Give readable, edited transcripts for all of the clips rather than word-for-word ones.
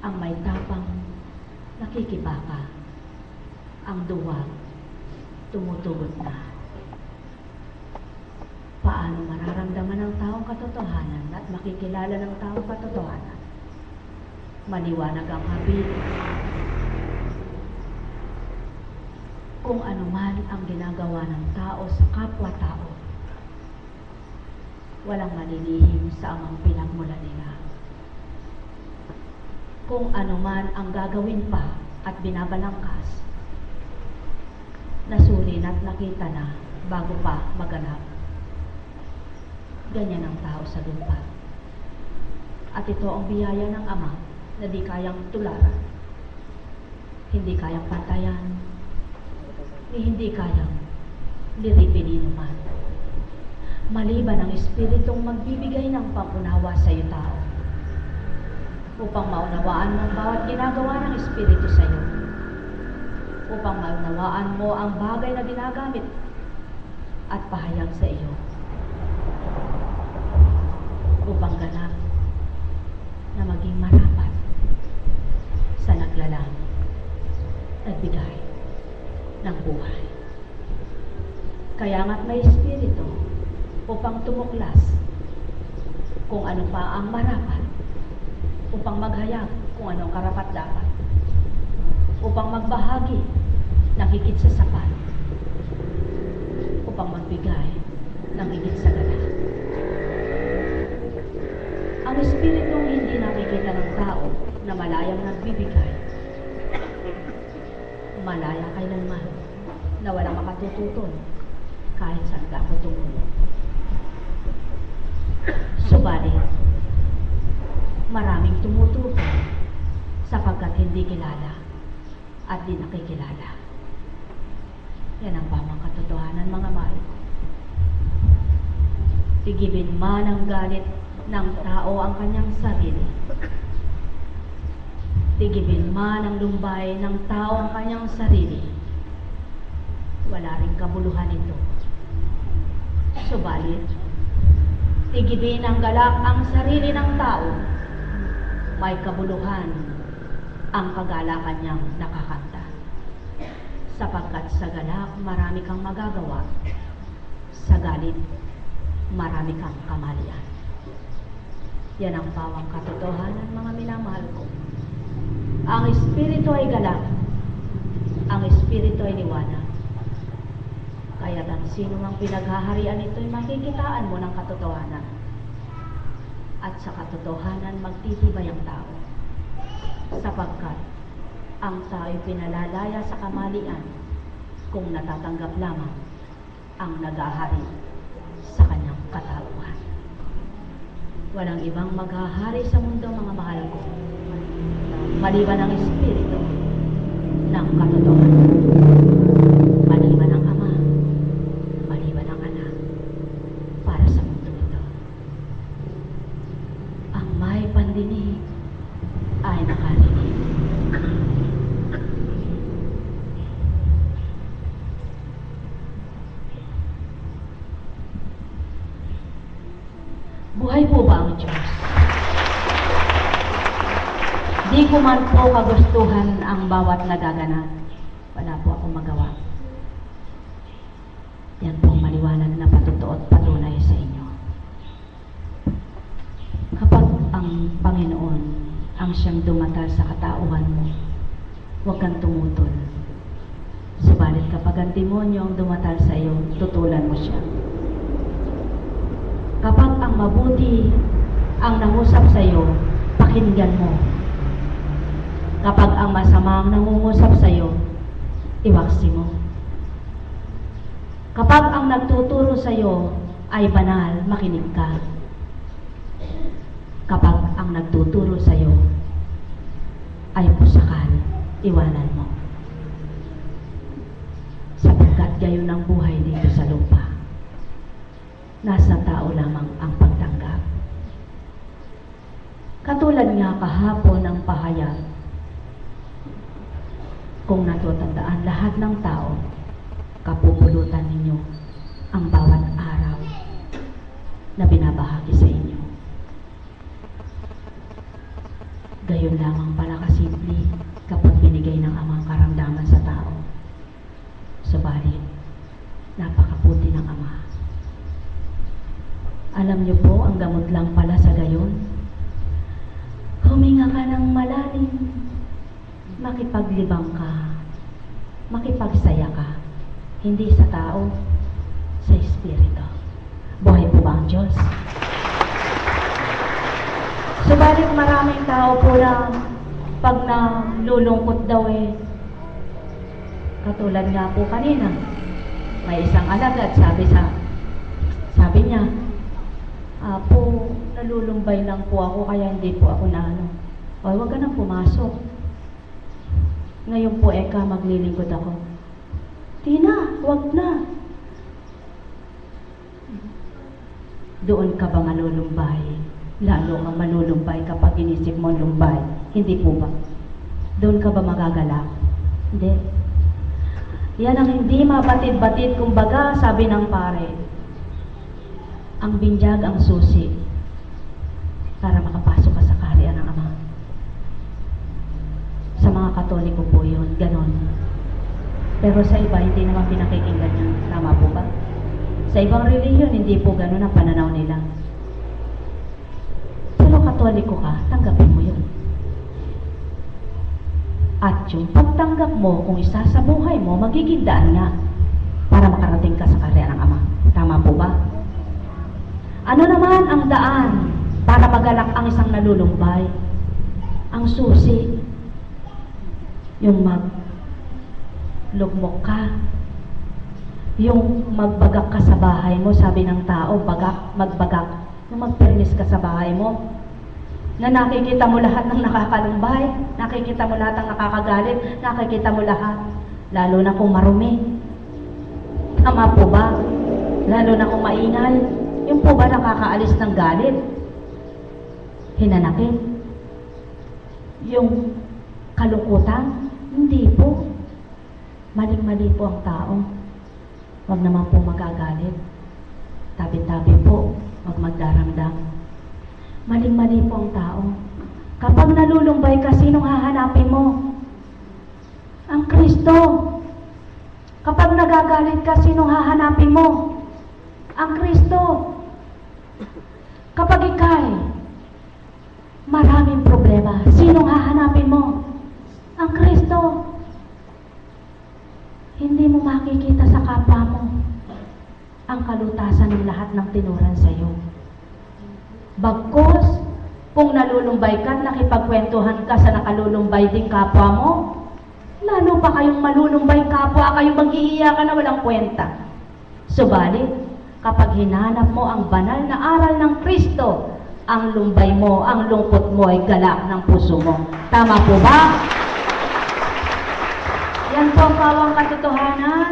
ang may tapang nakikibaka, ang duwag tumutugot na. Paano mararamdaman ng taong katotohanan at makikilala ng taong katotohanan? Maliwanag ang habit. Kung anuman ang ginagawa ng tao sa kapwa-tao, walang malilihim sa amang pinagmulan nila. Kung anuman ang gagawin pa at binabalangkas, nasulin at nakita na bago pa maganap. Ganyan ang tao sa lupa. At ito ang biyaya ng Ama na di kayang tularan, hindi kayang pantayan, hindi kayang liripin man. Maliban ang Espiritong magbibigay ng pangunawa sa iyo tao, upang maunawaan mo ang bawat ginagawa ng Espiritu sa iyo, upang maunawaan mo ang bagay na ginagamit at pahayag sa iyo, upang ganap na maging marapat sa naglalang, nagbigay ng buhay. Kaya nga't may Espiritu upang tumuklas kung ano pa ang marapat, upang maghayag kung anong karapat-dapat, upang magbahagi ng higit sa sapat, upang magbigay ng higit sa ganap. Ang Espiritong hindi nakikita ng tao na malayang nagbibigay, malaya kailanman na walang makatututol kahit saan ka ako tumulong. Subalit, maraming tumututol sapagkat hindi kilala at di nakikilala. Yan ang pamang katotohanan, mga mahal. Tigibin man ang galit ng tao ang kanyang sarili. Tigibin man ang lumbay ng tao ang kanyang sarili. Wala ring kabuluhan ito. Subalit, tigibin ang galak ang sarili ng tao. May kabuluhan ang kagalakan niyang nakakanta. Sapagkat sa galak marami kang magagawa, sa galit marami kang kamalian. Yan ang pawang katotohanan, mga minamahal ko. Ang Espiritu ay galak, ang Espiritu ay liwanag. Kaya't ang sino mang pinaghaharian ito'y makikitaan mo ng katotohanan. At sa katotohanan magtitibay ang tao. Sapagkat ang tao'y pinalalaya sa kamalian kung natatanggap lamang ang naghahari sa kanyang katauhan. Walang ibang maghahari sa mundo, mga mahal ko, maliban ang Espiritu ng katotohanan. Maliban ang Ama, maliban ang Anak, para sa mundo ito. Ang may pandinig ay nakarinig. Buhay po ba ang Diyos? Di ko man po kagustuhan ang bawat nagaganap. Wala po akong magawa. Yan po maliwanag na patotoo at patunay sa inyo. Kapag ang Panginoon ang siyang dumatal sa katauhan mo, huwag kang tumutol. Subalit kapag ang demonyo ang dumatal sa iyo, tutulan mo siya. Kapag ang mabuti ang nangusap sa iyo, pakinggan mo. Kapag ang masama ang nangungusap sa iyo, iwaksi mo. Kapag ang nagtuturo sa iyo ay banal, makinig ka. Kapag ang nagtuturo sa iyo ay pusakal, iwanan mo. Sapagkat gayon ang buhay dito sa lupa. Nasa tao lamang ang pagtanggap. Katulad nga kahapon ng pahayag, kung natutandaan lahat ng tao, kapupulutan ninyo ang bawat araw na binabahagi sa inyo. Gayon lamang pala makipaglibang ka, makipagsaya ka, hindi sa tao, sa Espiritu. Buhay po ba ang Diyos? Subalit maraming tao po na pag nalulungkot daw katulad nga po kanina, may isang alagad, sabi niya, po, nalulumbay lang po ako, kaya hindi po ako na ano. O, huwag ka nang pumasok. Ngayon po, maglilingkod ako. Tina, huwag na. Doon ka ba malulumbay? Lalo ang malulumbay kapag inisip mo lumbay. Hindi po ba? Doon ka ba magagalak? Hindi. Yan ang hindi mabatid-batid. Kumbaga, sabi ng pare, ang binyag ang susi para makapasok ka sa kaharian ng Ama. Sa mga Katoliko po yun, ganon. Pero sa iba, hindi naman pinakikinggan yan. Tama po ba? Sa ibang relihiyon, hindi po ganon ang pananaw nila. Pero Katoliko ka, tanggapin mo yun. At yung pagtanggap mo, kung isa sa buhay mo, magiging daan nga para makarating ka sa kaharian ng Ama. Tama po ba? Ano naman ang daan para magalak ang isang nalulumbay? Ang susi, yung maglugmok ka, yung magbagak ka sa bahay mo, sabi ng tao, magbagak, yung magpermis ka sa bahay mo, na nakikita mo lahat ng nakakalumbay, nakikita mo lahat ng nakakagalit, nakikita mo lahat, lalo na kung marumi. Tama po ba? Lalo na kung maingay. Yung po ba nakakaalis ng galit? Hinanakit? Yung kalungkutan? Hindi po. Maling-mali po ang tao. Huwag naman po magagalit. Tabi-tabi po, huwag magdaramdam. Maling-mali po ang tao. Kapag nalulumbay ka, sinong hahanapin mo? Ang Kristo. Kapag nagagalit ka, sinong hahanapin mo? Ang Kristo. Kapag ikay maraming problema, sinong hahanapin mo? Ang Kristo. Hindi mo makikita sa kapwa mo ang kalutasan ng lahat ng tinuran sa iyo. Bagkus, kung nalulumbay ka, nakipagkwentuhan ka sa nakalulumbay din kapwa mo, lalo pa kayong malulumbay kapwa, kayong mag-iiyakan na walang kwenta. Subalit, kapag hinanap mo ang banal na aral ng Kristo, ang lumbay mo, ang lungkot mo ay galak ng puso mo. Tama po ba? Yan po ang pawang katotohanan.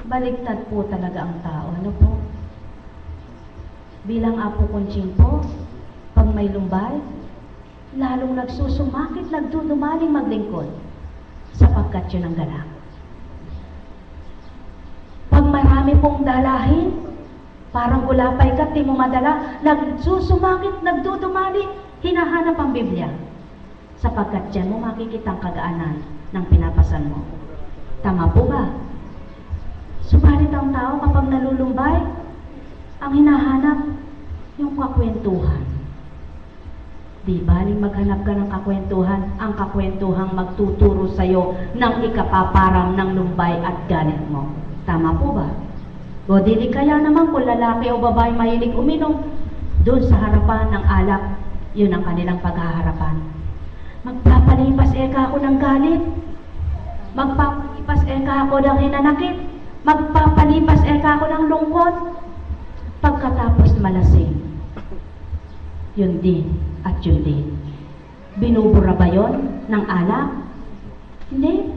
Baligtad po talaga ang tao. Ano po? Bilang Apo Conching po, pag may lumbay, lalong nagsusumakit, nagdudumaling maglingkod, sapagkat yun ang galak. Pag marami pong dalahin, parang gulapay ka, di mo madala, nagsusumakit, nagdudumali, hinahanap ang Biblia. Sapagkat dyan mo makikita ang kagaanan ng pinapasan mo. Tama po ba? Subalit ang tao kapag nalulumbay, ang hinahanap, yung kakwentuhan. Di baling maghanap ka ng kakwentuhan, ang kakwentuhang magtuturo sa'yo ng ikapaparam ng lumbay at galit mo. Tama po ba? O dili kaya naman kung lalaki o babae mahilig uminom, doon sa harapan ng alak, yun ang kanilang paghaharapan. Magpapalipas ako ng galit, magpapalipas ako ng hinanakit, magpapalipas ako ng lungkot, pagkatapos malasing. Yun din at yun din. Binubura ba yun ng alak? Hindi.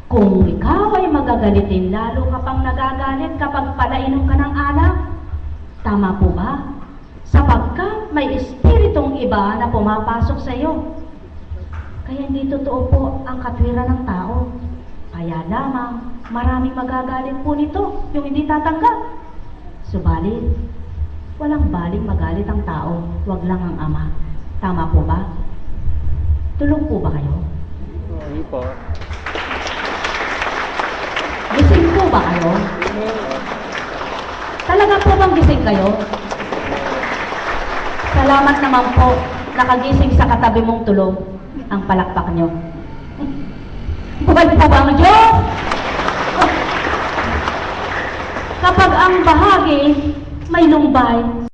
Kung ikaw ay magagalitin, lalo kapag nagagalit kapag palainom ka ng alak, tama po ba? Sapagkat may espiritong iba na pumapasok sa iyo. Kaya hindi totoo po ang katwiran ng tao. Kaya lamang, maraming magagalit po nito, yung hindi tatanggap. Subalit, walang baling magalit ang tao, wag lang ang Ama. Tama po ba? Tulong po ba kayo? Hindi po. Gising po ba kayo? Talaga po bang gising kayo? Salamat naman po, nakagising sa katabi mong tulog. ang palakpak nyo. Buhay po ba ang Diyos? Kapag ang bahagi may lumbay,